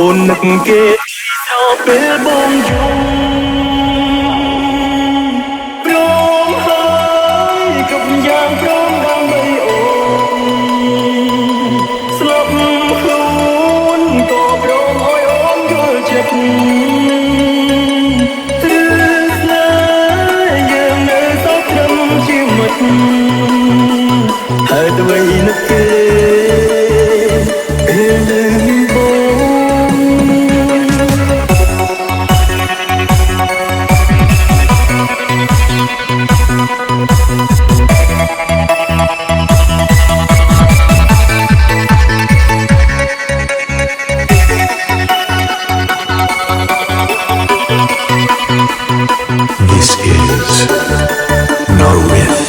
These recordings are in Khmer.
អូននឹកគេស្រោពេលបងយំព្រមហើយกับយ៉ាងព្រមដើម្បីអូនស្លាប់ខ្លួនក៏ព្រមឲ្យអូនយល់ចិត្តទ្រឹស្នេហ៍យើងនៅសោកត្រឹមជាមិត្តហើយអ្វីនឹកគេពេលនៅបង This is Norwith.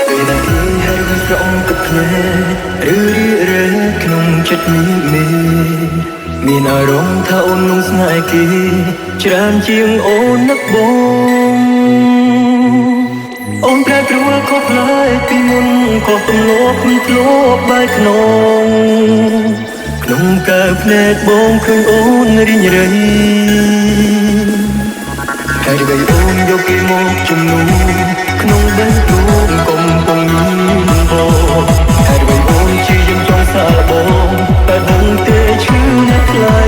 ពេលណាគេហើយស្រងទឹកភ្នែកឬរីករាយក្នុងចិត្តមានអារម្មណ៍ថាអូននឹងស្នេហ៍គេច្រើនជាងអូននឹកបងអូនប្រែប្រួលខុសផ្លាយពីមុនខុសទំលាប់មិនធ្លាប់បែកខ្នងក្នុងកើភ្នែកបងឃើញអូនរីងរៃហើយអ្វីអូនយកគេមកជំនួសក្នុងបេះដូងកំពុងមានបងហើយអ្វីអូនជាយើងចង់សាបងតែបងទេឈឺណាស់ថ្លៃ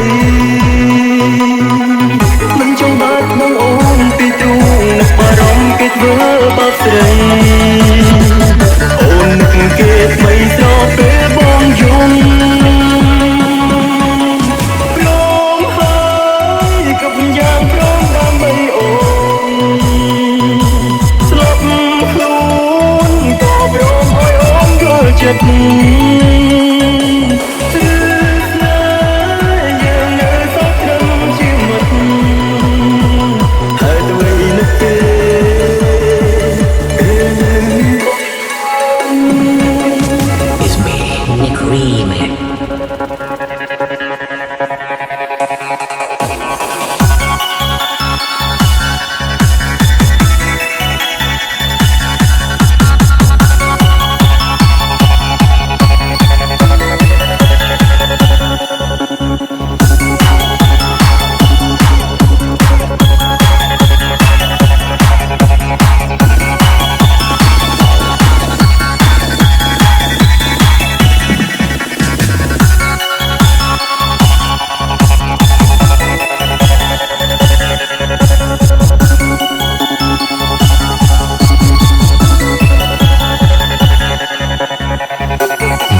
មិនចង់បាត់បង់អូនពីទូនឹកបារម្ភគេធ្វើបាបស្រីអូននឹកគេថ្មីស្រោពេលបងយំចិត្តទ្រឹស្នេហ៍យើងនៅសោកត្រឹមជាមិត្តហើយអ្វីនឹកគេពេលនៅ It's me, Nick Remix.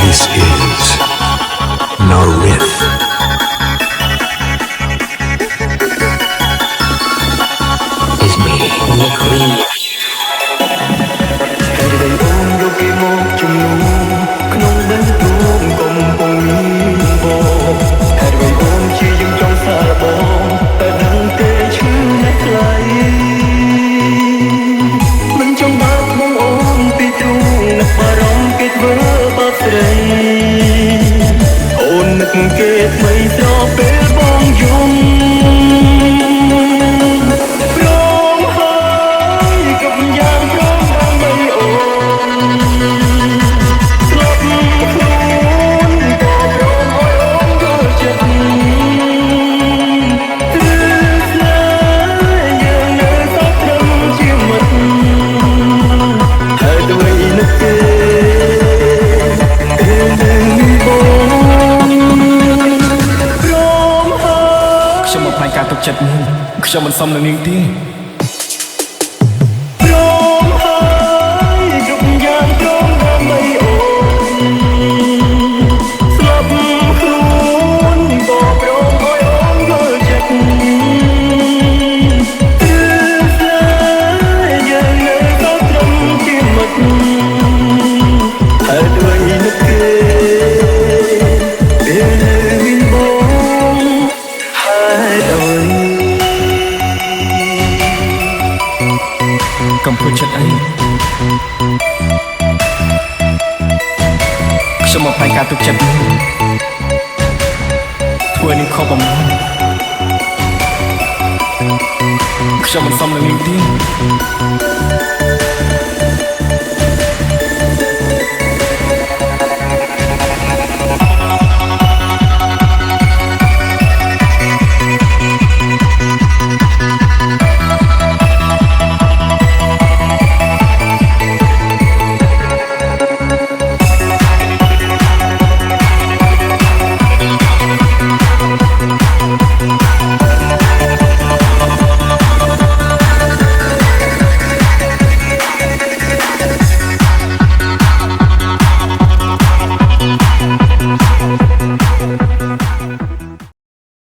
This is Norwith. It's me, Nick Remix. ហើយអ្វីអូនយកគេមកជំនួសក្នុងបេះដូងកំពុងមានបងហើយអ្វីអូនជាយើងចង់សាបងតែដឹងទេឈឺណាស់ថ្លៃមិនចង់បាត់បង់អូនពីទូនឹកបារម្ភគេធ្វើបាបស្រីអូននឹកគេថ្មីស្រោពេលបងយំព្រមហើយกับយ៉ាងព្រមដើម្បីអូនស្លាប់ខ្លួនក៏ព្រមឲ្យអូនយល់ចិត្តទ្រឹស្នេហ៍យើងនៅសោកត្រឹមជាមិត្តហើយអ្វីនឹកគេពេលនៅបងព្រមហើយខ្ញុំមកផ្លាញ់ការទុកចិត្តនេះខ្ញុំមិនសមនឹងនាងទេព្រមហើយគ្រប់យ៉ាងព្រមដើម្បីអូនស្លាប់ខ្លួនក៏ព្រមឲ្យអូនយល់ចិត្តទ្រឹស្នេហ៍យើងនៅសោកត្រឹមជាមិត្តហើយអ្វីនឹកគេពេលនៅមានបងហើយអ្វីកំពុងចិត្តអីខ្ញុំមកផ្លាញ់ការទុកចិត្តនេះធ្វើនេះខុសបំណងខ្ញុំមិនសមនឹងនាងទេ